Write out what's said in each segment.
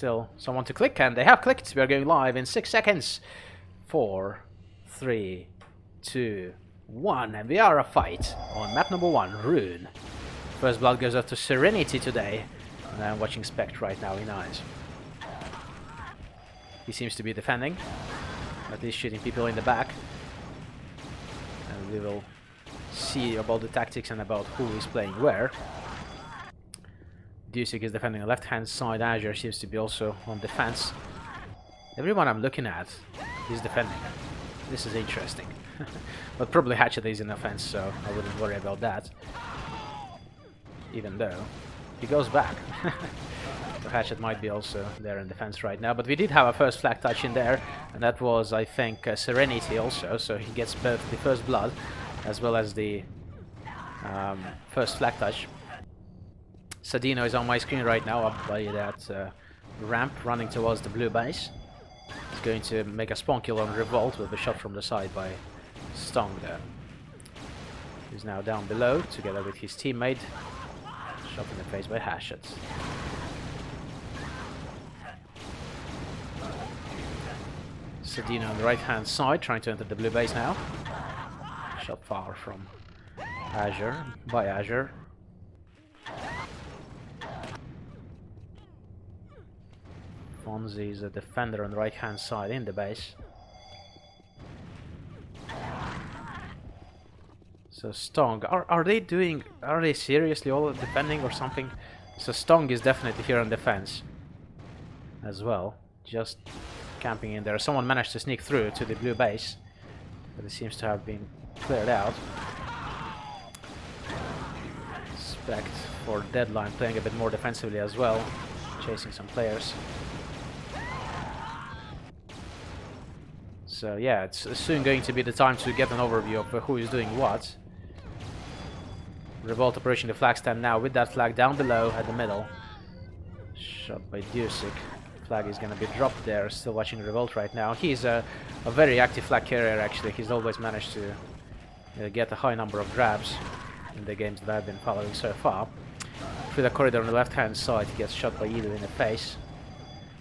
still someone to click, and they have clicked. We are going live in 6 seconds. 4, 3, 2, 1, and we are a fight on map number 1, Rune. First blood goes off to Serenity today, and I'm watching Spect right now in eyes. He seems to be defending, at least shooting people in the back, and we will see about the tactics and about who is playing where. Dusik is defending the left hand side. Azure seems to be also on defense. Everyone I'm looking at is defending. This is interesting. But probably Hatchet is in offense, so I wouldn't worry about that. Even though he goes back. So Hatchet might be also there in defense right now. But we did have a first flag touch in there, and that was, I think, Serenity also. So he gets both the first blood as well as the first flag touch. Sadino is on my screen right now, up by that ramp, running towards the blue base. He's going to make a spawn kill on Revolt with a shot from the side by Stong there. He's now down below, together with his teammate. Shot in the face by Hatchet. Sadino on the right hand side, trying to enter the blue base now. Shot far from Azure, by Azure. Fonzie is a defender on the right hand side in the base. So Stong, are they seriously all defending or something? So Stong is definitely here on defense as well, just camping in there. Someone managed to sneak through to the blue base, but it seems to have been cleared out. Spect for deadLine, playing a bit more defensively as well, chasing some players. So yeah, it's soon going to be the time to get an overview of who is doing what. Revolt approaching the flag stand now with that flag down below at the middle. Shot by Dusik. Flag is going to be dropped there. Still watching Revolt right now. He's a very active flag carrier actually. He's always managed to get a high number of grabs in the games that I've been following so far. Through the corridor on the left hand side, he gets shot by Edo in the face.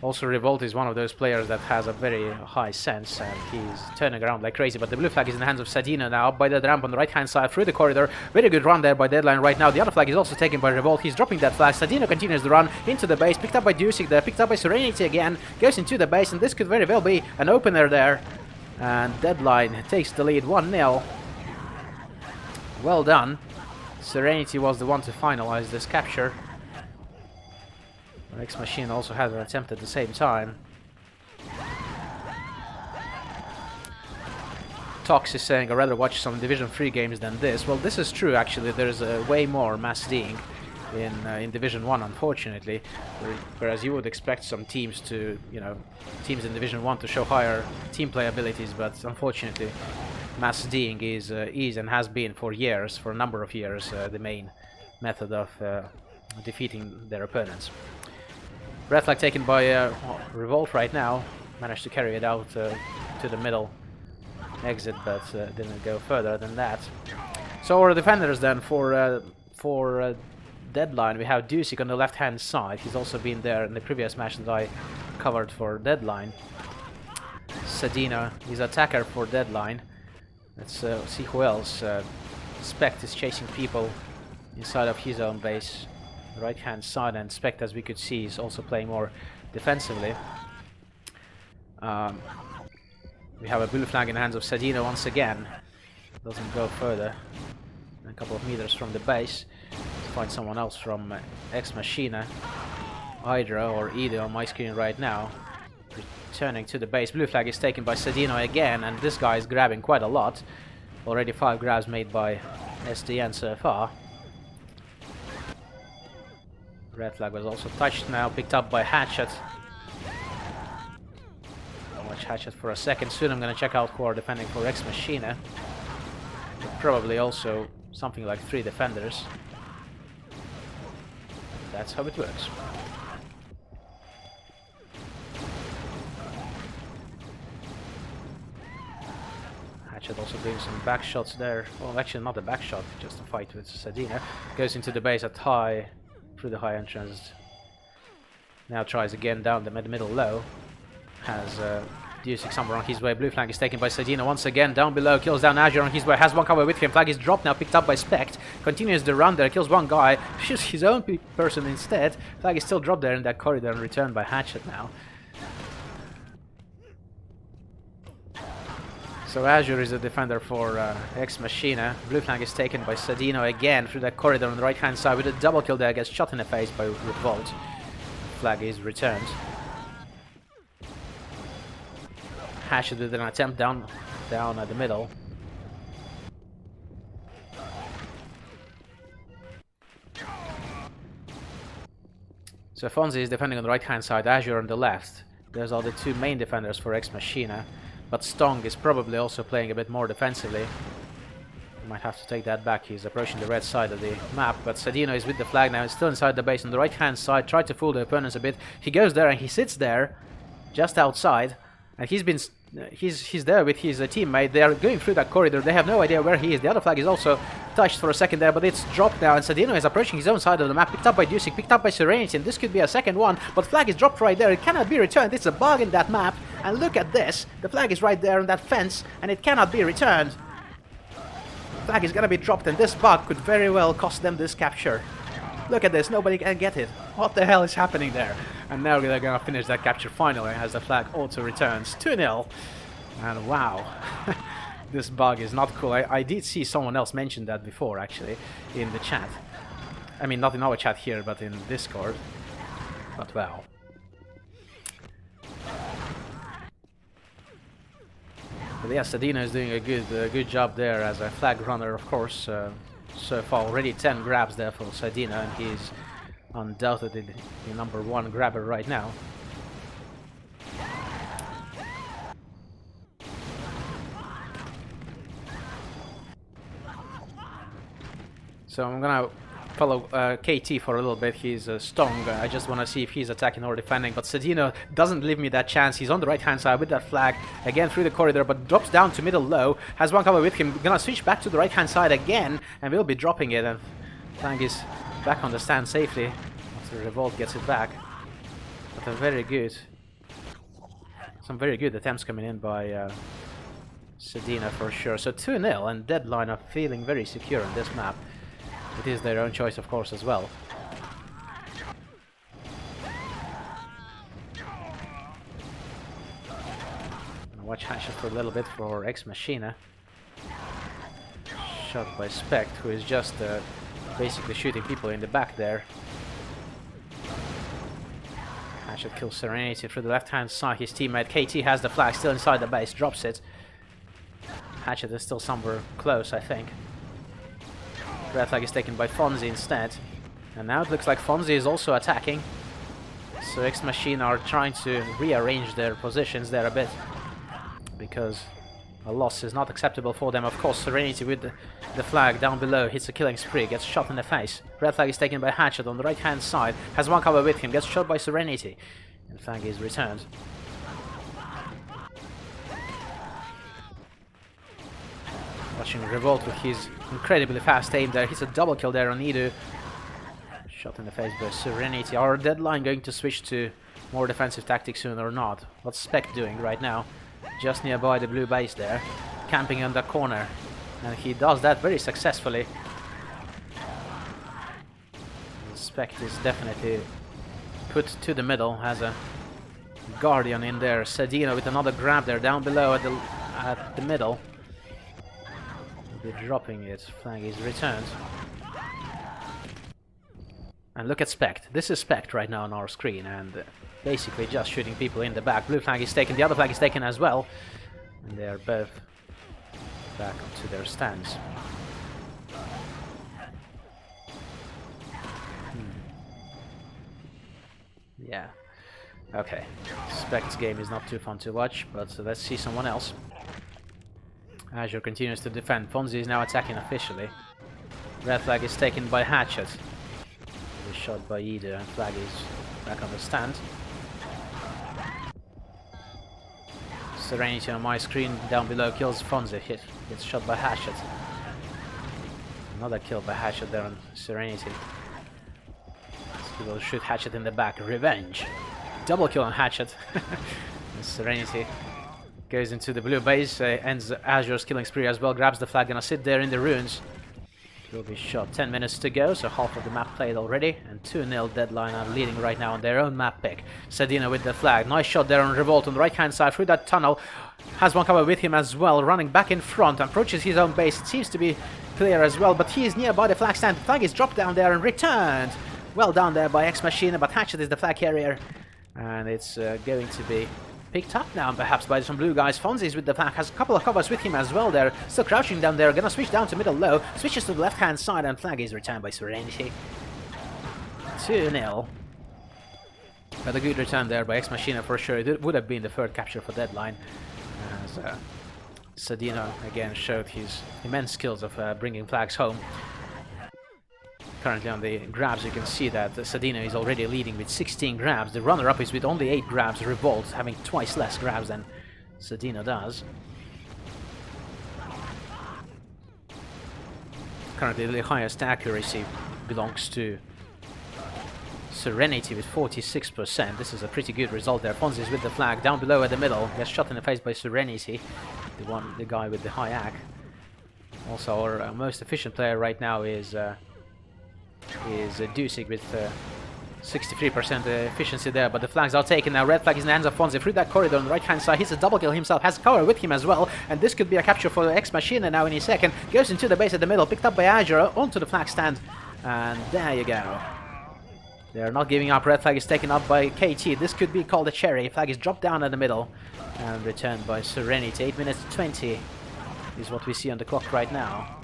Also, Revolt is one of those players that has a very high sense, and he's turning around like crazy. But the blue flag is in the hands of Sadino now, up by the ramp on the right-hand side, through the corridor. Very good run there by deadLine right now. The other flag is also taken by Revolt. He's dropping that flag. Sadino continues the run into the base, picked up by Dusik there, picked up by Serenity again, goes into the base, and this could very well be an opener there. And deadLine takes the lead 1-0. Well done. Serenity was the one to finalize this capture. X Machine also had an attempt at the same time. Tox is saying I'd rather watch some Division 3 games than this. Well, this is true actually. There's way more mass D'ing in Division 1, unfortunately. Whereas you would expect some teams to, teams in Division 1 to show higher team play abilities, but unfortunately mass D'ing is and has been for years, for a number of years, the main method of defeating their opponents. Red flag taken by Revolt right now. Managed to carry it out to the middle exit, but didn't go further than that. So our defenders then for deadLine, we have Dusik on the left hand side. He's also been there in the previous match that I covered for deadLine. Sadino, he's attacker for deadLine. Let's see who else. Spect is chasing people inside of his own base. Right hand side, and Spect, as we could see, is also playing more defensively. We have a blue flag in the hands of Sadino once again. Doesn't go further than a couple of meters from the base. Let's find someone else from X Machina. Hydra or Edo on my screen right now. Returning to the base. Blue flag is taken by Sadino again, and this guy is grabbing quite a lot. Already 5 grabs made by SDN so far. Red flag was also touched now, picked up by Hatchet. I'll watch Hatchet for a second. Soon I'm going to check out who are defending for X Machina. Probably also something like 3 defenders. That's how it works. Hatchet also doing some back shots there. Well, actually not a back shot, just a fight with Sadino. Goes into the base at high. Through the high entrance Now tries again down the middle low. Has Dusik somewhere on his way. Blue flag is taken by Sadino once again. Down below, kills down Azure on his way. Has one cover with him. Flag is dropped now, picked up by Spect. Continues the run there, kills one guy. Shoots his own person instead. Flag is still dropped there in that corridor and returned by Hatchet now. So Azure is a defender for Ex Machina. Blue flag is taken by Sadino again through that corridor on the right hand side with a double kill there. Gets shot in the face by Revolt. Flag is returned. Hatchet with an attempt down at the middle. So Fonzie is defending on the right hand side, Azure on the left. Those are the two main defenders for Ex Machina. But Stong is probably also playing a bit more defensively. Might have to take that back. He's approaching the red side of the map, but Sadino is with the flag now. He's still inside the base on the right hand side. Tried to fool the opponents a bit. He goes there and he sits there, just outside, and he's there with his teammate. They are going through that corridor. They have no idea where he is. The other flag is also touched for a second there, but it's dropped now, and Sadino is approaching his own side of the map. Picked up by Dusik, picked up by Serenity, and this could be a second one, but flag is dropped right there. It cannot be returned. It's a bug in that map, and look at this. The flag is right there on that fence, and it cannot be returned. Flag is gonna be dropped, and this bug could very well cost them this capture. Look at this, nobody can get it. What the hell is happening there? And now they're gonna finish that capture finally as the flag auto returns 2-0. And wow, this bug is not cool. I did see someone else mention that before actually in the chat. I mean, not in our chat here, but in Discord. But wow. But yeah, Sadino is doing a good job there as a flag runner, of course. So far, already 10 grabs there for Sadino, and he's undoubtedly the #1 grabber right now. So I'm gonna follow KT for a little bit. He's Stong. I just want to see if he's attacking or defending, but Sadino doesn't leave me that chance. He's on the right hand side with that flag again through the corridor, but drops down to middle low. Has one cover with him. Gonna switch back to the right hand side again, and will be dropping it. And flag is back on the stand safely after Revolt gets it back. But some very good attempts coming in by Sadino for sure. So 2-0, and deadLine are feeling very secure on this map. It is their own choice, of course, as well. Watch Hatchet for a little bit for Ex Machina. Shot by Spect, who is just basically shooting people in the back there. Hatchet kills Serenity through the left-hand side. His teammate KT has the flag still inside the base, drops it. Hatchet is still somewhere close, I think. Red flag is taken by Fonzie instead. And now it looks like Fonzie is also attacking. So Ex Machina are trying to rearrange their positions there a bit, because a loss is not acceptable for them. Of course, Serenity with the flag down below hits a killing spree, gets shot in the face. Red flag is taken by Hatchet on the right hand side, has one cover with him, gets shot by Serenity, and flag is returned. Watching Revolt with his incredibly fast aim there, hits a double kill there on Edu. Shot in the face by Serenity. Are deadLine going to switch to more defensive tactics soon or not? What's Spec doing right now? Just nearby the blue base there, camping on the corner, and he does that very successfully. Spec is definitely put to the middle, has a Guardian in there. Sadino with another grab there down below at the middle. Will be dropping it. Flag is returned. And look at Spect. This is Spect right now on our screen, and basically just shooting people in the back. Blue flag is taken, the other flag is taken as well. And they are both back to their stands. Yeah. Okay. Spect's game is not too fun to watch, but let's see someone else. Azure continues to defend. Fonzie is now attacking officially. Red flag is taken by Hatchet. He is shot by Edu, and flag is back on the stand. Serenity on my screen down below kills Fonzie. Gets shot by Hatchet. Another kill by Hatchet there on Serenity. He will shoot Hatchet in the back. Revenge. double kill on Hatchet. Serenity goes into the blue base, ends Azure's killing spree as well, grabs the flag, gonna sit there in the ruins. Will be shot. 10 minutes to go, so half of the map played already, and 2-0 deadline are leading right now on their own map pick. Sadina with the flag. Nice shot there on Revolt on the right hand side through that tunnel. Has one cover with him as well, running back in front, approaches his own base. It seems to be clear as well, but he is nearby the flag stand. The flag is dropped down there and returned. Well done there by Ex Machina, but Hatchet is the flag carrier, and it's going to be picked up now perhaps by some blue guys. Fonzie's with the flag, has a couple of covers with him as well there, still crouching down there, gonna switch down to middle low, switches to the left hand side, and flag is returned by Serenity. 2-0. But a good return there by Ex Machina for sure. It would have been the third capture for deadline, as Sadino again showed his immense skills of bringing flags home. Currently on the grabs you can see that Sadino is already leading with 16 grabs. The runner-up is with only 8 grabs, Revolt having twice less grabs than Sadino does. Currently the highest accuracy belongs to Serenity with 46%. This is a pretty good result there. Fonzie is with the flag down below at the middle, gets shot in the face by Serenity, the guy with the high AC. Also our most efficient player right now is Dusik with 63% efficiency there, but the flags are taken now. Red flag is in the hands of Fonzie through that corridor on the right hand side. He's a double kill himself, has cover with him as well, and this could be a capture for Ex Machina now in a second. Goes into the base at the middle, picked up by Azure onto the flag stand, and there you go. They're not giving up. Red flag is taken up by KT. This could be called a cherry. Flag is dropped down at the middle and returned by Serenity. 8 minutes 20 is what we see on the clock right now.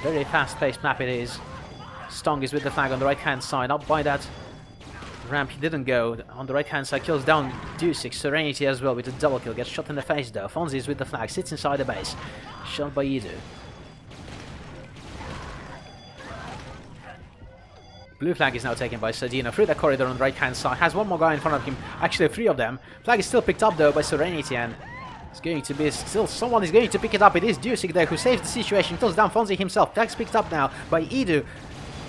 Very fast-paced map it is. Stong is with the flag on the right-hand side, up by that ramp. He didn't go. On the right-hand side, kills down Dusik. Serenity as well with a double kill. Gets shot in the face though. Fonzie is with the flag, sits inside the base. Shot by Edu. Blue flag is now taken by Sadino through the corridor on the right-hand side. Has one more guy in front of him. Actually, 3 of them. Flag is still picked up though by Serenity, and it's going to be still someone is going to pick it up. It is Dusik there who saves the situation, kills down Fonzie himself. Flag's picked up now by Edu,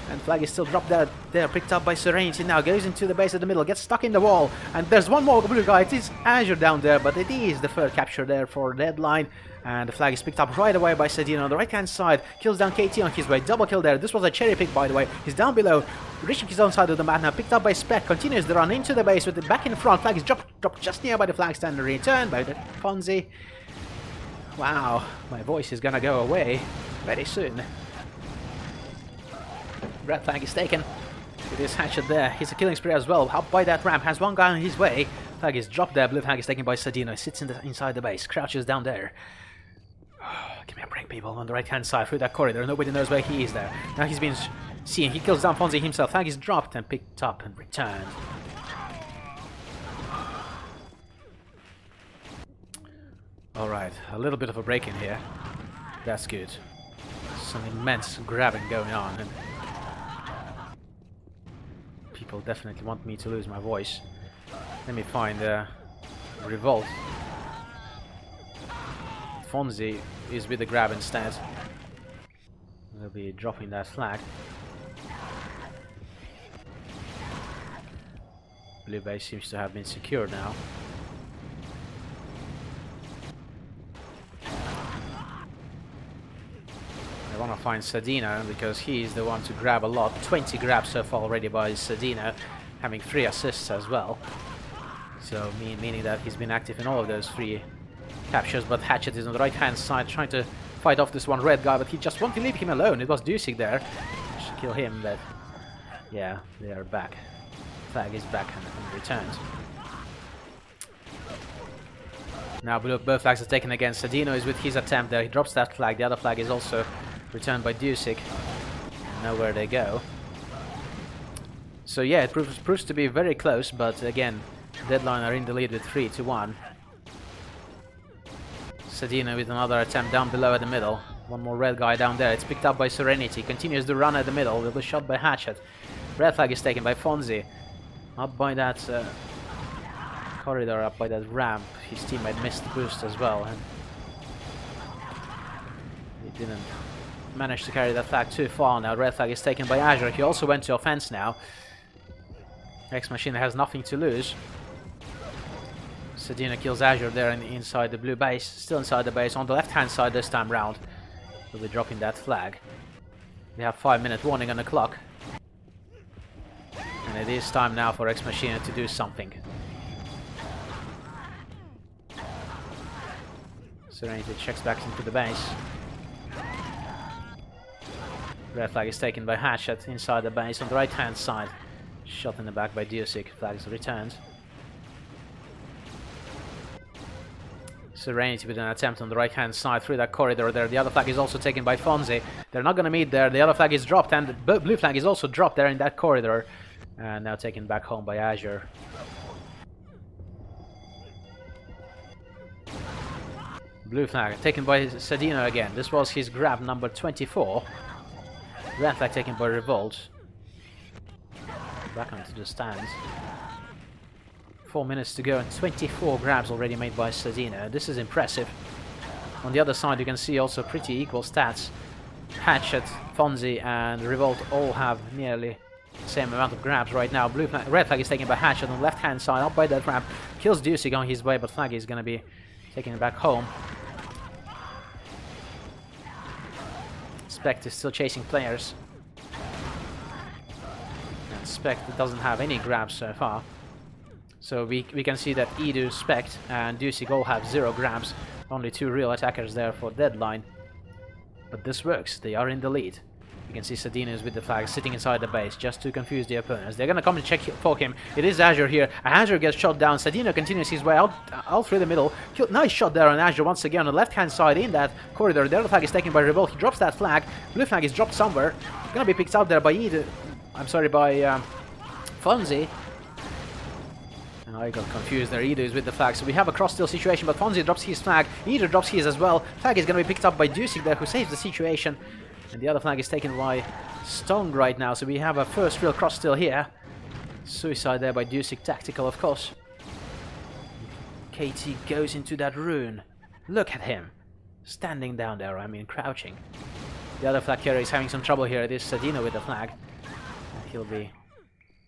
and flag is still dropped there, picked up by Serenity now. Goes into the base of the middle, gets stuck in the wall, and there's one more blue guy. It is Azure down there, but it is the third capture there for deadline. And the flag is picked up right away by Sadino on the right hand side. Kills down KT on his way. Double kill there. This was a cherry pick, by the way. He's down below, reaching his own side of the map now. Picked up by Spec. Continues the run into the base with it back in front. Flag is dropped just near by the flag stand. Returned by the Fonzie. Wow, my voice is gonna go away very soon. Red flag is taken. It is Hatchet there. He's a killing spree as well. Up by that ramp. Has one guy on his way. Flag is dropped there. Blue flag is taken by Sadino. Sits inside the base. Crouches down there. Give me a break, people. On the right hand side through that corridor. Nobody knows where he is there. Now he's been seen. He kills down Fonzie himself. Flag is dropped and picked up and returned. Alright, a little bit of a break in here. That's good. Some immense grabbing going on, and people definitely want me to lose my voice. Let me find Revolt. Fonzie is with the grab instead. They'll be dropping that flag. Blue base seems to have been secured now. I want to find Sadino because he's the one to grab a lot. 20 grabs so far already by Sadino, having 3 assists as well. So meaning that he's been active in all of those 3 captures. But Hatchet is on the right hand side trying to fight off this one red guy, but he just won't leave him alone. It was Dusik there. Should kill him, but yeah, they are back. Flag is back and returned. Now both flags are taken again. Sadino is with his attempt there. He drops that flag. The other flag is also returned by Dusik. Know where they go. So yeah, it proves to be very close, but again, deadline are in the lead with 3-1. Sadino with another attempt down below at the middle. One more red guy down there. It's picked up by Serenity. Continues the run at the middle. Will be shot by Hatchet. Red flag is taken by Fonzie. Up by that corridor, up by that ramp. His teammate missed the boost as well, and he didn't manage to carry that flag too far. Now red flag is taken by Azure. He also went to offense now. Ex Machina has nothing to lose. Sedina kills Azure there inside the blue base. Still inside the base on the left-hand side this time round. We'll be dropping that flag. We have 5-minute warning on the clock. And it is time now for Ex Machina to do something. Serenity checks back into the base. Red flag is taken by Hatchet inside the base on the right-hand side. Shot in the back by Dusic. Flag is returned. Serenity with an attempt on the right-hand side through that corridor there. The other flag is also taken by Fonzie. They're not going to meet there. The other flag is dropped, and the blue flag is also dropped there in that corridor. And now taken back home by Azure. Blue flag taken by Sedino again. This was his grab number 24. Red flag taken by Revolt. Back onto the stands. 4 minutes to go and 24 grabs already made by Sedino. This is impressive. On the other side you can see also pretty equal stats. Hatchet, Fonzie and Revolt all have nearly the same amount of grabs right now. Red flag is taken by Hatchet on the left hand side, up by that grab. Kills Dusic on his way, but flag is going to be taking it back home. Spect is still chasing players. And Spect doesn't have any grabs so far. So we can see that Edu, Spect and Dusic all have 0 grabs. Only 2 real attackers there for deadline. But this works, they are in the lead. You can see Sedino is with the flag sitting inside the base just to confuse the opponents. They're gonna come and check for him. It is Azure here. Azure gets shot down. Sedino continues his way out through the middle. Nice shot there on Azure once again on the left hand side in that corridor. The other flag is taken by Revolt. He drops that flag. Blue flag is dropped somewhere. Gonna be picked up there by by Fonzie. And I got confused there. Edu is with the flag. So we have a cross-steal situation, but Fonzie drops his flag. Edu drops his as well. Flag is gonna be picked up by Dusic there, who saves the situation. And the other flag is taken by Stone right now, so we have a first real cross-steal here. Suicide there by Dusic, tactical of course. KT goes into that rune. Look at him. Standing down there, I mean crouching. The other flag carrier is having some trouble here. It is Sedino with the flag. And he'll be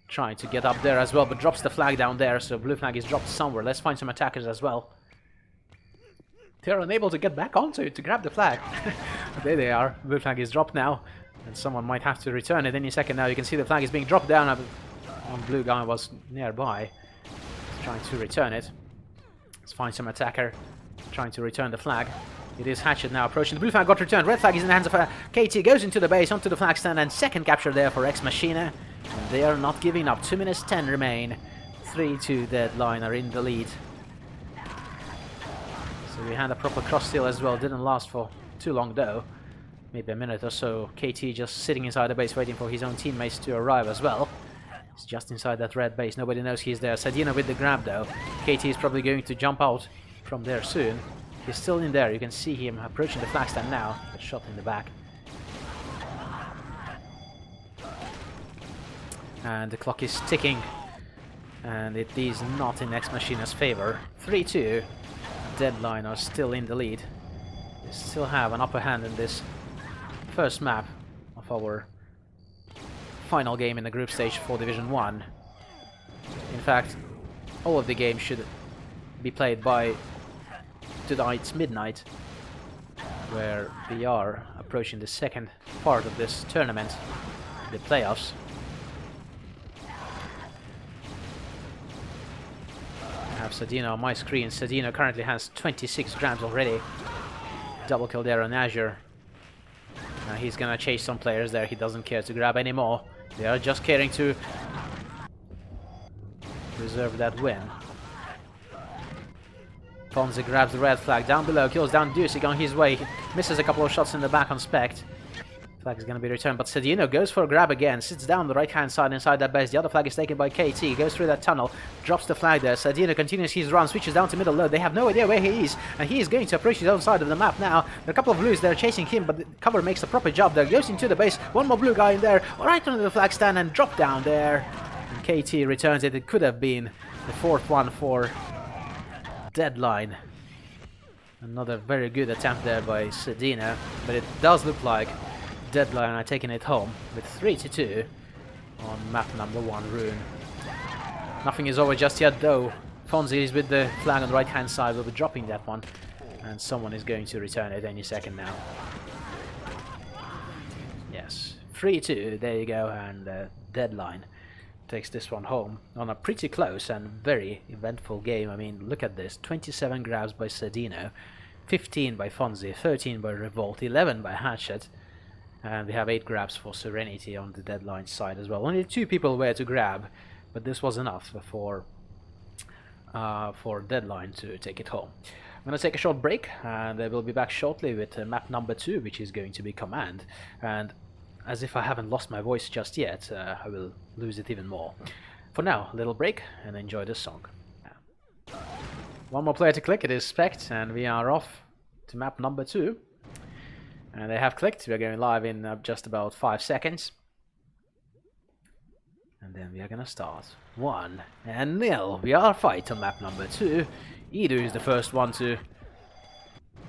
trying to get up there as well, but drops the flag down there, so blue flag is dropped somewhere. Let's find some attackers as well. They're unable to get back onto it to grab the flag. There they are. Blue flag is dropped now. And someone might have to return it any second now. You can see the flag is being dropped down. One blue guy was nearby. He's trying to return it. Let's find some attacker trying to return the flag. It is Hatchet now approaching. The blue flag got returned. Red flag is in the hands of KT. Goes into the base, onto the flag stand. And second capture there for Ex Machina. And they are not giving up. 2 minutes 10 remain. 3-2 deadline are in the lead. So we had a proper cross-steal as well. Didn't last for too long though. Maybe a minute or so. KT just sitting inside the base waiting for his own teammates to arrive as well. He's just inside that red base. Nobody knows he's there. Sedino with the grab though. KT is probably going to jump out from there soon. He's still in there. You can see him approaching the flag stand now. But shot in the back. And the clock is ticking. And it is not in Ex Machina's favor. 3-2. Deadline are still in the lead. They still have an upper hand in this first map of our final game in the group stage for Division 1. In fact, all of the games should be played by tonight's midnight, where we are approaching the second part of this tournament, the playoffs. I have Sedino on my screen. Sedino currently has 26 grabs already. Double kill there on Azure. Now he's gonna chase some players there. He doesn't care to grab anymore. They are just caring to reserve that win. Fonzie grabs the red flag down below, kills down Dusic on his way. He misses a couple of shots in the back on Spect. Flag is going to be returned, but Sedino goes for a grab again, sits down on the right-hand side inside that base. The other flag is taken by KT, goes through that tunnel, drops the flag there. Sedino continues his run, switches down to middle low. They have no idea where he is, and he is going to approach his own side of the map now. There are a couple of blues there chasing him, but the cover makes a proper job there. Goes into the base, one more blue guy in there, right under the flag stand, and drop down there. And KT returns it. It could have been the fourth one for deadline. Another very good attempt there by Sedino, but it does look like deadline are taking it home with 3-2 on map number 1 rune. Nothing is over just yet though. Fonzie is with the flag on the right hand side, will be dropping that one. And someone is going to return it any second now. Yes, 3-2, there you go, and deadline takes this one home on a pretty close and very eventful game. I mean, look at this, 27 grabs by Sedino, 15 by Fonzie, 13 by Revolt, 11 by Hatchet, and we have 8 grabs for Serenity on the deadline side as well. Only 2 people were to grab, but this was enough for deadline to take it home. I'm going to take a short break, and I will be back shortly with map number 2, which is going to be Command. And as if I haven't lost my voice just yet, I will lose it even more. For now, a little break, and enjoy this song. One more player to click, it is Spect, and we are off to map number 2. And they have clicked, we are going live in just about 5 seconds. And then we are going to start. 1-0, we are fight on map number 2. Edu is the first one to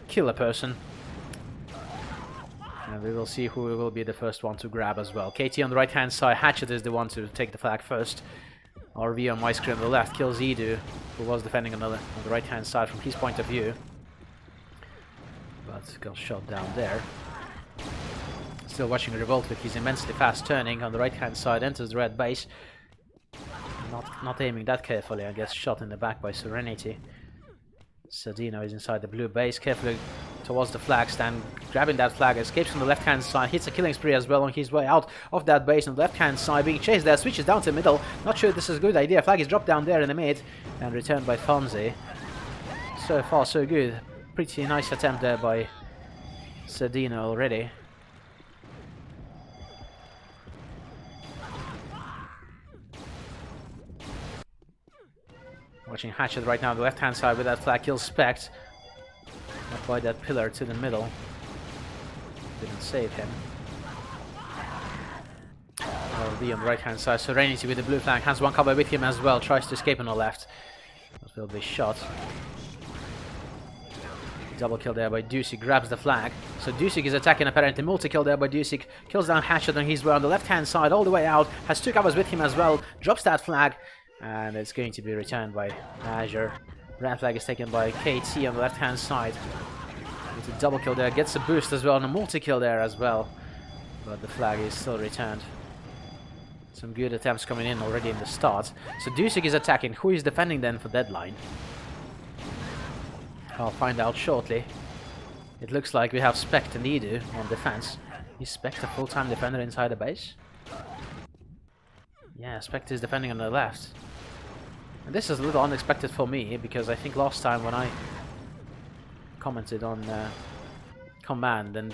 kill a person. And we will see who will be the first one to grab as well. KT on the right hand side, Hatchet is the one to take the flag first. RV on my screen on the left kills Edu, who was defending on the right hand side from his point of view. But got shot down there. Still watching Revolt with his immensely fast turning on the right hand side, enters the red base. Not aiming that carefully and gets shot in the back by Serenity. Sedino is inside the blue base, carefully towards the flag stand, grabbing that flag, escapes from the left hand side, hits a killing spree as well on his way out of that base on the left hand side, being chased there, switches down to the middle. Not sure this is a good idea. Flag is dropped down there in the mid and returned by Fonzie. So far so good. Pretty nice attempt there by Sedino already. Watching Hatchet right now on the left hand side with that flag, kills Spect. Up by that pillar to the middle. Didn't save him. LV on the right hand side, Serenity with the blue flag, has one cover with him as well, tries to escape on the left. But will be shot. Double kill there by Dusik, grabs the flag. So Dusik is attacking apparently, multi-kill there by Dusik, kills down Hatchet on his way on the left hand side, all the way out, has 2 covers with him as well, drops that flag. And it's going to be returned by Azure. Red flag is taken by KT on the left hand side. With a double kill there, gets a boost as well, and a multi-kill there as well. But the flag is still returned. Some good attempts coming in already in the start. So Dusik is attacking. Who is defending then for deadline? I'll find out shortly. It looks like we have Spect and Edu on defense. Is Spect a full-time defender inside the base? Yeah, Spect is defending on the left. And this is a little unexpected for me, because I think last time when I commented on Command, then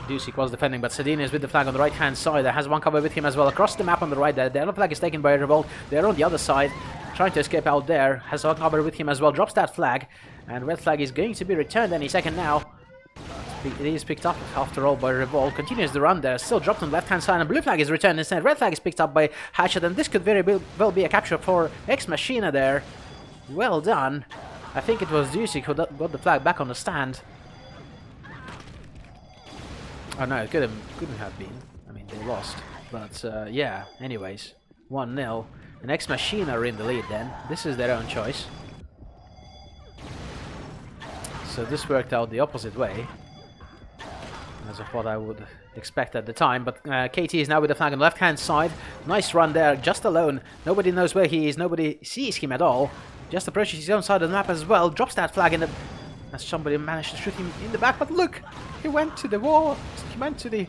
Dusik was defending, but Sedino is with the flag on the right hand side. There has one cover with him as well, across the map on the right there. The other flag is taken by Revolt. They're on the other side, trying to escape out there. Has one cover with him as well, drops that flag, and red flag is going to be returned any second now. It is picked up after all by Revolt, continues the run there, still dropped on the left hand side, and blue flag is returned instead. Red flag is picked up by Hatchet, and this could very well be a capture for Ex Machina there. Well done. I think it was Dusik who got the flag back on the stand. Oh no, it couldn't have been. I mean, they lost. But yeah, anyways, 1-0. And Ex Machina are in the lead then. This is their own choice. So this worked out the opposite way as of what I would expect at the time, but KT is now with the flag on the left hand side. Nice run there, just alone. Nobody knows where he is, nobody sees him at all. Just approaches his own side of the map as well, drops that flag in the... as somebody managed to shoot him in the back, but look! He went to the wall, he went to the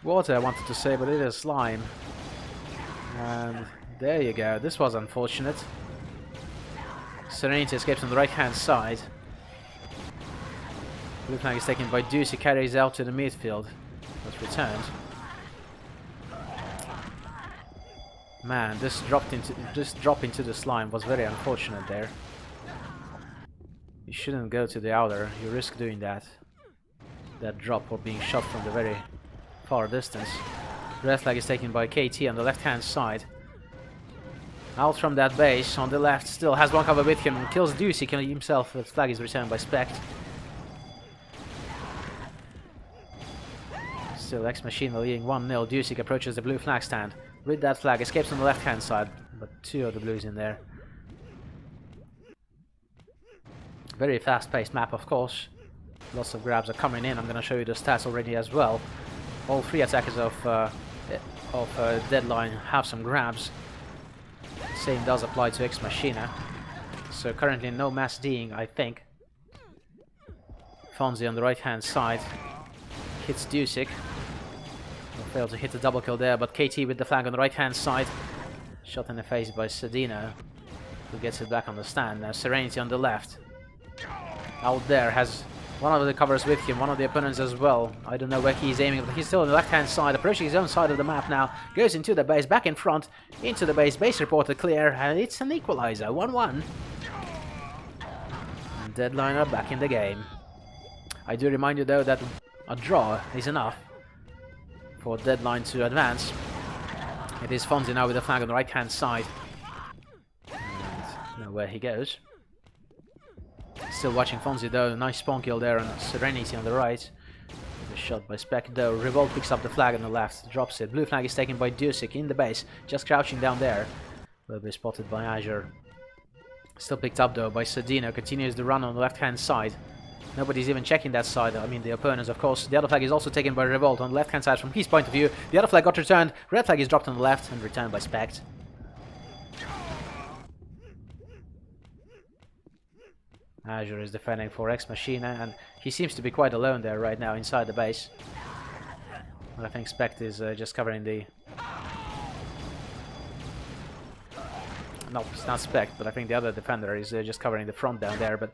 water I wanted to say, but it is slime. And there you go, this was unfortunate. Serenity escapes on the right hand side. Blue flag is taken by Dusik, carries out to the midfield. Was returned. Man, this drop into the slime was very unfortunate there. You shouldn't go to the outer, you risk doing that. That drop or being shot from the very far distance. Red flag is taken by KT on the left hand side. Out from that base on the left, still has one cover with him, kills Dusik himself. The flag is returned by Spect. Still Ex Machina leading 1-0. Dusik approaches the blue flag stand with that flag, escapes on the left hand side, but 2 of the blues in there. Very fast-paced map, of course. Lots of grabs are coming in. I'm going to show you the stats already as well. All 3 attackers of deadLine have some grabs. Same does apply to Ex Machina. So currently no mass D'ing, I think. Fonzie on the right-hand side hits Dusic. Failed to hit the double kill there, but KT with the flag on the right-hand side. Shot in the face by Sedino, who gets it back on the stand. Now Serenity on the left. Out there has one of the covers with him, one of the opponents as well. I don't know where he's aiming, but he's still on the left-hand side, approaching his own side of the map now. Goes into the base, back in front, into the base. Base reported clear, and it's an equalizer, 1-1. And deadLine are back in the game. I do remind you though that a draw is enough for deadLine to advance. It is Fonzie now with the flag on the right-hand side. And know where he goes. Still watching Fonzie though. Nice spawn kill there on Serenity on the right. The shot by Spec though. Revolt picks up the flag on the left, drops it. Blue flag is taken by Dusic in the base, just crouching down there. Will be spotted by Azure. Still picked up though by Sedino. Continues the run on the left-hand side. Nobody's even checking that side. I mean, the opponents, of course. The other flag is also taken by Revolt on the left-hand side from his point of view. The other flag got returned. Red flag is dropped on the left and returned by Spect. Azure is defending for Ex Machina, and he seems to be quite alone there right now inside the base. But I think Spect is just covering the... No, it's not Spect, but I think the other defender is just covering the front down there. But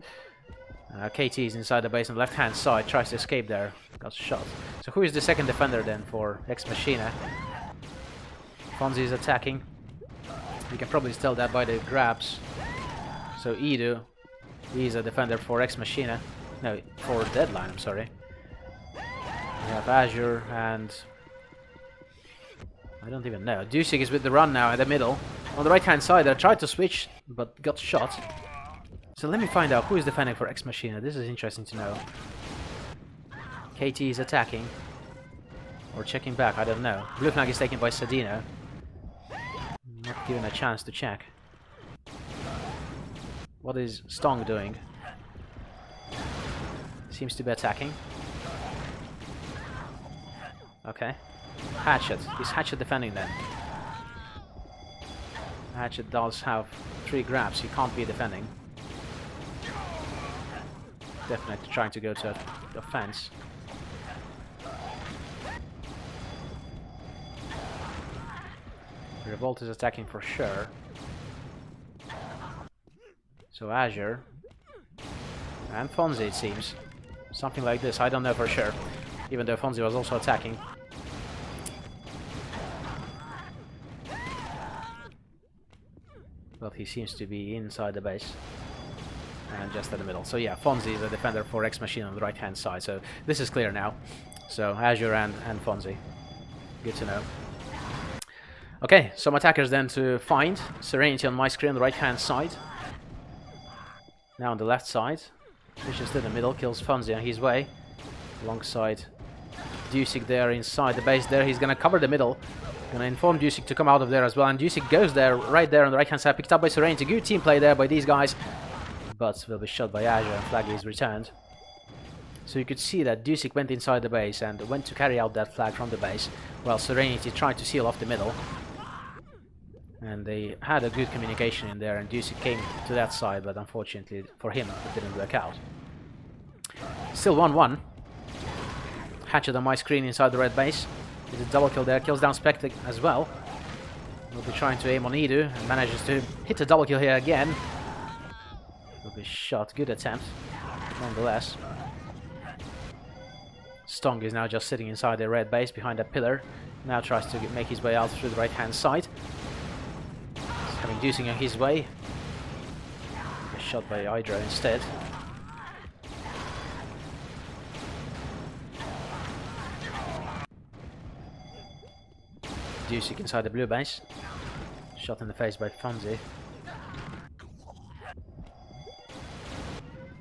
KT is inside the base on the left-hand side, tries to escape there, got shot. So who is the second defender then for Ex Machina? Fonzie is attacking. You can probably tell that by the grabs. So Edu, he's a defender for Ex Machina. No, for deadLine, I'm sorry. We have Azure and... I don't even know. Dusic is with the run now in the middle. On the right-hand side, I tried to switch, but got shot. So let me find out who is defending for Ex Machina. This is interesting to know. KT is attacking. Or checking back, I don't know. Blue flag is taken by Sedino. Not given a chance to check. What is Stong doing? Seems to be attacking. Okay. Hatchet. Is Hatchet defending then? Hatchet does have 3 grabs. He can't be defending. Definitely trying to go to the fence. Revolt is attacking for sure. So Azure and Fonzie, it seems. Something like this, I don't know for sure. Even though Fonzie was also attacking. But he seems to be inside the base. And just in the middle. So yeah, Fonzie is a defender for Ex Machina on the right-hand side. So this is clear now. So Azure and Fonzie. Good to know. Okay, some attackers then to find. Serenity on my screen on the right-hand side. Now on the left side. Pushes to the middle, kills Fonzie on his way. Alongside Dusic there inside the base there. He's gonna cover the middle. Gonna inform Dusic to come out of there as well. And Dusic goes there, right there on the right-hand side. Picked up by Serenity. Good team play there by these guys. But will be shot by Azure and flag is returned. So you could see that Dusic went inside the base and went to carry out that flag from the base, while Serenity tried to seal off the middle. And they had a good communication in there, and Dusic came to that side, but unfortunately for him it didn't work out. Still 1-1. Hatchet on my screen inside the red base. There's a double kill there, kills down Spectre as well. Will be trying to aim on Edu and manages to hit a double kill here again. Will be shot. Good attempt, nonetheless. Stong is now just sitting inside the red base behind a pillar. Now tries to make his way out through the right-hand side. Having Dusic on his way. Gets shot by Hydra instead. Dusic inside the blue base. Shot in the face by Fonzie.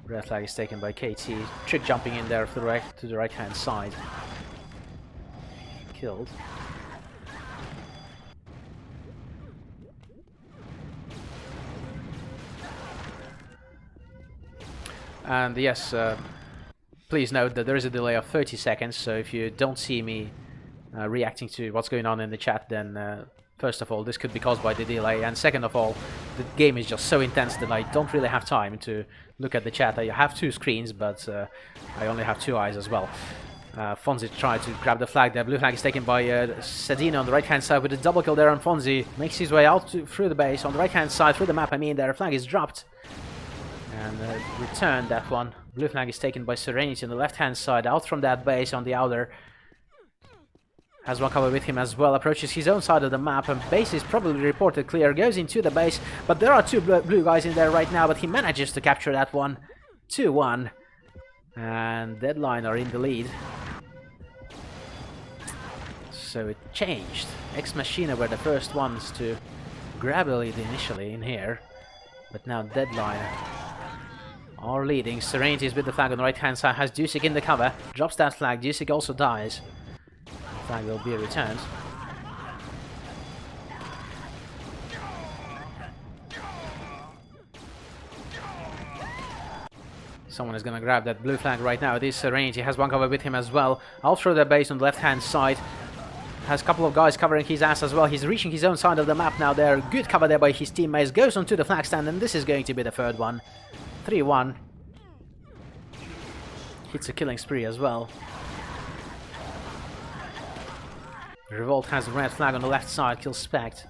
Red flag is taken by KT. Trick jumping in there to the right hand side. Killed. And yes, please note that there is a delay of 30 seconds, so if you don't see me reacting to what's going on in the chat, then first of all, this could be caused by the delay, and second of all, the game is just so intense that I don't really have time to look at the chat. I have two screens, but I only have two eyes as well. Fonzie tried to grab the flag there. Blue flag is taken by Sedino on the right-hand side with a double kill there on Fonzie. Makes his way out through the base on the right-hand side, through the map. I mean, their flag is dropped. And returned that one. Blue flag is taken by Serenity on the left-hand side, out from that base on the outer. Has one cover with him as well, approaches his own side of the map, and base is probably reported clear, goes into the base, but there are two blue guys in there right now, but he manages to capture that one. 2-1. And deadLine are in the lead. So it changed. Ex Machina were the first ones to grab the lead initially in here, but now deadLine are leading. Serenity is with the flag on the right hand side, has Dusik in the cover, drops that flag. Dusik also dies. The flag will be returned. Someone is gonna grab that blue flag right now. It is Serenity, has one cover with him as well. Out through the base on the left hand side. Has a couple of guys covering his ass as well. He's reaching his own side of the map now there. Good cover there by his teammates. Goes onto the flag stand, and this is going to be the third one. 3-1. Hits a killing spree as well. Revolt has a red flag on the left side. Kills Spect.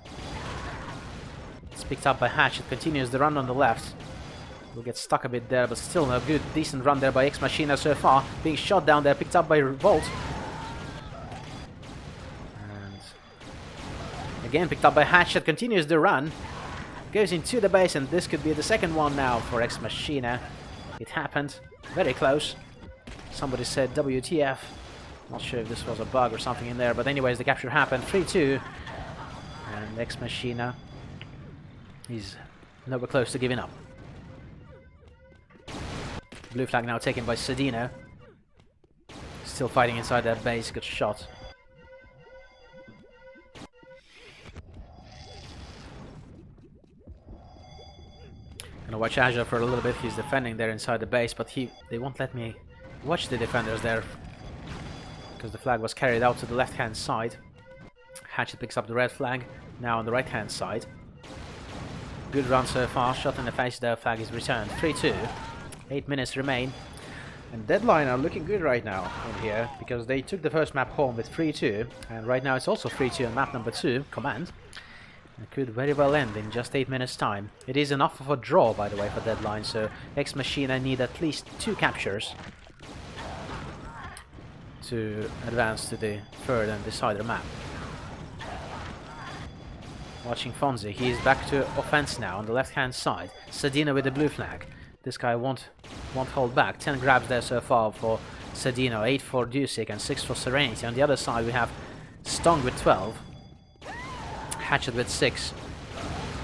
It's picked up by Hatchet. Continues the run on the left. Will get stuck a bit there, but still a good, decent run there by Ex Machina so far. Being shot down there, picked up by Revolt. Again picked up by Hatchet, continues the run, goes into the base, and this could be the second one now for Ex Machina. It happened, very close. Somebody said WTF, not sure if this was a bug or something in there, but anyways, the capture happened. 3-2, and Ex Machina is nowhere close to giving up. Blue flag now taken by Sedino, still fighting inside that base, good shot. Gonna watch Azure for a little bit. He's defending there inside the base, but they won't let me watch the defenders there because the flag was carried out to the left-hand side. Hatchet picks up the red flag, now on the right-hand side. Good run so far, shot in the face, the flag is returned. 3-2, 8 minutes remain. And deadLine are looking good right now in here, because they took the first map home with 3-2, and right now it's also 3-2 on map number 2, Command. It could very well end in just 8 minutes time. It is enough of a draw, by the way, for deadLine, so Ex Machina need at least 2 captures to advance to the third and decider map. Watching Fonzie, he is back to offense now on the left-hand side. Sedino with the blue flag. This guy won't hold back. 10 grabs there so far for Sedino, 8 for Dusik and 6 for Serenity. On the other side we have Stong with 12. Hatchet with 6,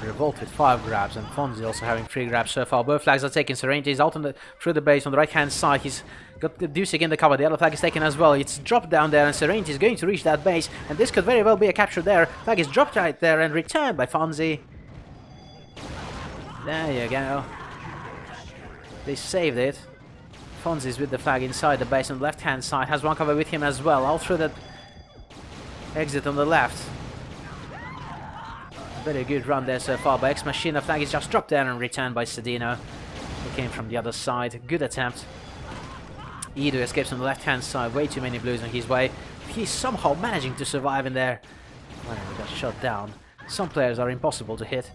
Revolt with 5 grabs, and Fonzie also having 3 grabs so far. Both flags are taken. Serenity is out through the base on the right hand side. He's got the Dusik in the cover. The other flag is taken as well. It's dropped down there, and Serenity is going to reach that base, and this could very well be a capture there. Flag is dropped right there and returned by Fonzie. There you go. They saved it. Fonzie's with the flag inside the base on the left hand side. Has one cover with him as well. Out through that exit on the left. Very good run there so far by Ex Machina. Flag is just dropped there and returned by Sedino. It came from the other side. Good attempt. Edo escapes on the left-hand side. Way too many blues on his way. He's somehow managing to survive in there. Well, he got shot down. Some players are impossible to hit.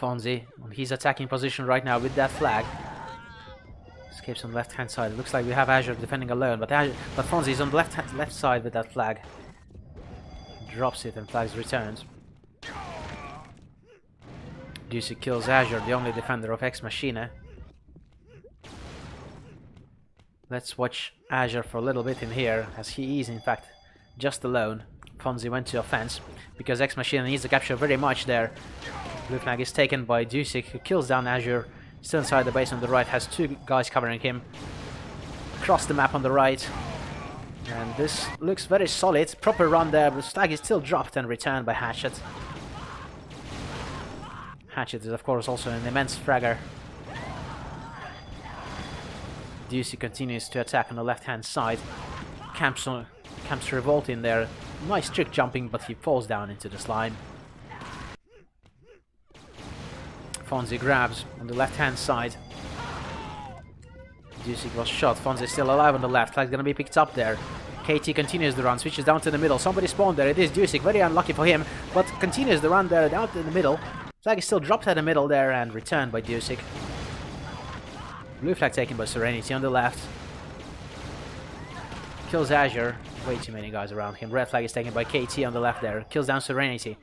Fonzie on his attacking position right now with that flag. Escapes on the left-hand side. It looks like we have Azure defending alone, but Fonzie is on the left side with that flag. Drops it and flags returned. Dusik kills Azure, the only defender of Ex Machina. Let's watch Azure for a little bit in here, as he is in fact just alone. Fonzie went to offense because Ex Machina needs to capture very much there. Blue flag is taken by Dusik, who kills down Azure. Still inside the base on the right, has 2 guys covering him. Across the map on the right. And this looks very solid. Proper run there, but the flag is still dropped and returned by Hatchet. Hatchet is of course also an immense fragger. Ducey continues to attack on the left-hand side. Camps Revolt in there. Nice trick jumping, but he falls down into the slime. Fonzie grabs on the left-hand side. Ducey was shot. Fonzie still alive on the left. Flag's gonna be picked up there. KT continues the run, switches down to the middle. Somebody spawned there. It is Ducey. Very unlucky for him, but continues the run there down in the middle. Flag is still dropped at the middle there and returned by Ducey. Blue flag taken by Serenity on the left. Kills Azure. Way too many guys around him. Red flag is taken by KT on the left there. Kills down Serenity.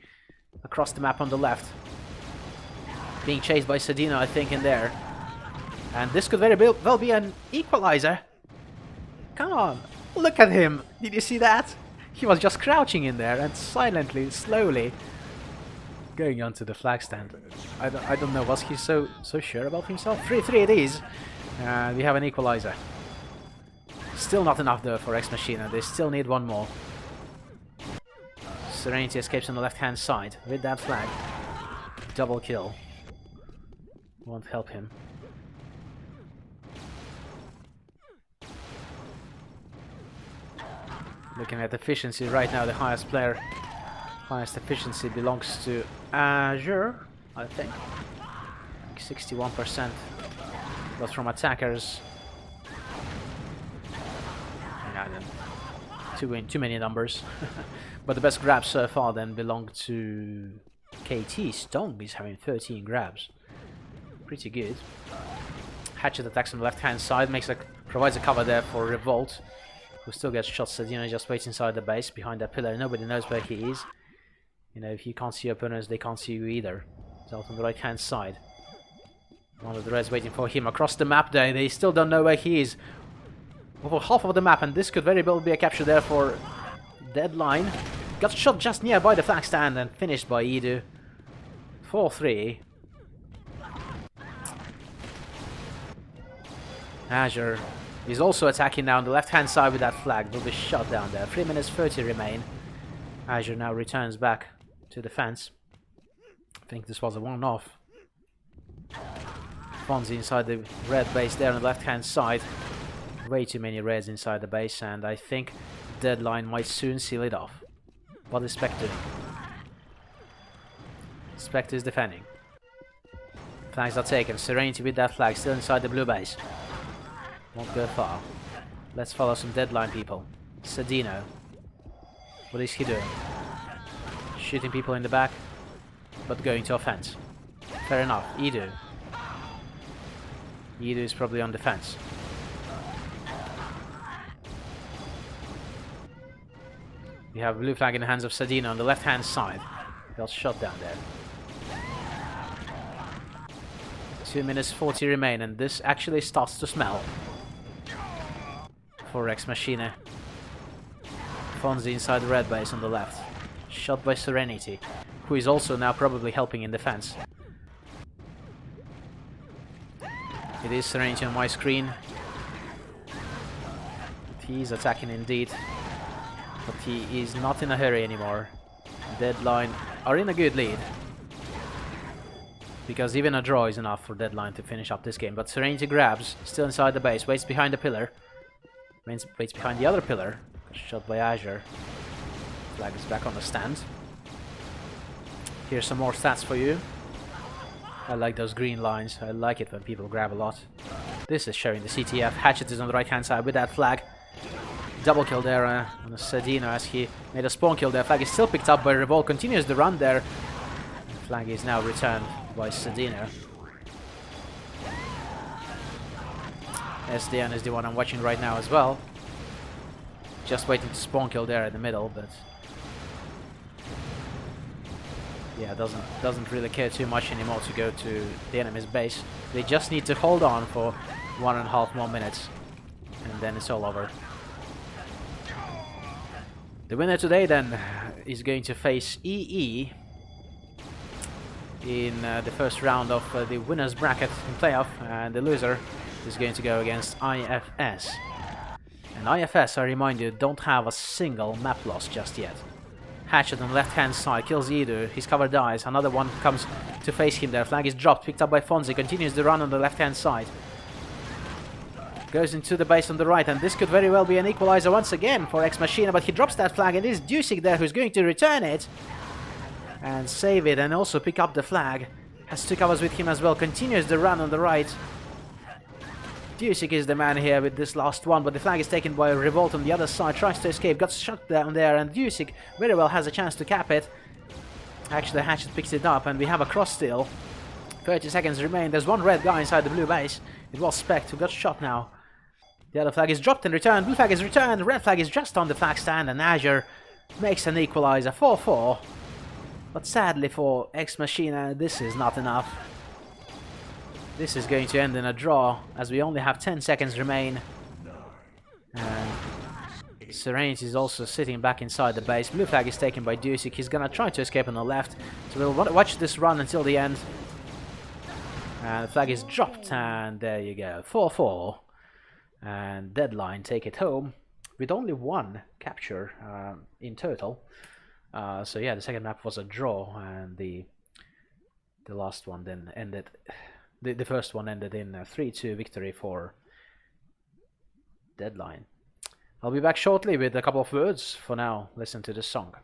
Across the map on the left. Being chased by Sedino, I think, in there. And this could very well be an equalizer. Come on. Look at him. Did you see that? He was just crouching in there and silently, slowly going onto the flag stand. I don't know. Was he so sure about himself? 3-3 it is. We have an equalizer. Still not enough though for Ex Machina. They still need one more. Serenity escapes on the left-hand side with that flag. Double kill. Won't help him. Looking at efficiency right now, the highest efficiency belongs to Azure, I think. 61%. But from attackers, too many numbers. But the best grabs so far then belong to KT. Stone is having 13 grabs. Pretty good. Hatchet attacks on the left-hand side, provides a cover there for Revolt, who still gets shot. Sedino just waits inside the base behind that pillar. Nobody knows where he is. You know, if you can't see your opponents, they can't see you either. He's out on the right-hand side. One of the Reds waiting for him across the map there. They still don't know where he is. Over half of the map, and this could very well be a capture there for deadLine. Got shot just nearby the flag stand and finished by Edu. 4-3. Azure is also attacking now on the left-hand side with that flag. Will be shot down there. 3 minutes 30 remain. Azure now returns back to the fence. I think this was a one-off. Fonzie inside the red base there on the left-hand side. Way too many reds inside the base, and I think deadLine might soon seal it off. What is Spectre doing? Spectre is defending. Flags are taken. Serenity with that flag still inside the blue base. Won't go far. Let's follow some deadLine people. Sedino. What is he doing? Shooting people in the back, but going to offense. Fair enough. Edu. Edu is probably on defense. We have blue flag in the hands of Sedino on the left-hand side. Got shot down there. 2 minutes 40 remain, and this actually starts to smell for Ex Machina. Fonzie inside the red base on the left. Shot by Serenity, who is also now probably helping in defense. It is Serenity on my screen. He is attacking indeed, but he is not in a hurry anymore. deadLine are in a good lead, because even a draw is enough for deadLine to finish up this game. But Serenity grabs, still inside the base, waits behind the pillar, waits behind the other pillar. Shot by Azure. Flag is back on the stand. Here's some more stats for you. I like those green lines. I like it when people grab a lot. This is showing the CTF. Hatchet is on the right-hand side with that flag. Double kill there on the Sedino as he made a spawn kill there. Flag is still picked up by Revolt. Continues the run there. The flag is now returned by Sedino. SDN is the one I'm watching right now as well. Just waiting to spawn kill there in the middle, but yeah, doesn't really care too much anymore to go to the enemy's base. They just need to hold on for 1.5 more minutes, and then it's all over. The winner today then is going to face EE in the first round of the winners bracket in playoff, and the loser is going to go against IFS. And IFS, I remind you, don't have a single map loss just yet. Hatchet on the left-hand side kills Edu. His cover dies. Another one comes to face him there. Flag is dropped, picked up by Fonzie. Continues the run on the left-hand side. Goes into the base on the right, and this could very well be an equalizer once again for Ex Machina, but he drops that flag, and it is Dusik there who's going to return it and save it and also pick up the flag. Has two covers with him as well, continues the run on the right. Dusik is the man here with this last one, but the flag is taken by a Revolt on the other side, tries to escape, got shot down there, and Dusik very well has a chance to cap it. Actually, Hatchet picks it up, and we have a cross still. 30 seconds remain. There's one red guy inside the blue base. It was Spect who got shot now. The other flag is dropped and returned. Blue flag is returned. Red flag is just on the flag stand, and Azure makes an equalizer 4-4. But sadly for Ex Machina, this is not enough. This is going to end in a draw, as we only have 10 seconds remain. And Serenity is also sitting back inside the base. Blue flag is taken by Dusik. He's gonna try to escape on the left. So we'll watch this run until the end. And the flag is dropped, and there you go. 4-4. And deadLine take it home with only one capture in total. So yeah, the second map was a draw, and the last one then ended. The first one ended in a 3-2 victory for deadLine. I'll be back shortly with a couple of words. For now, listen to this song.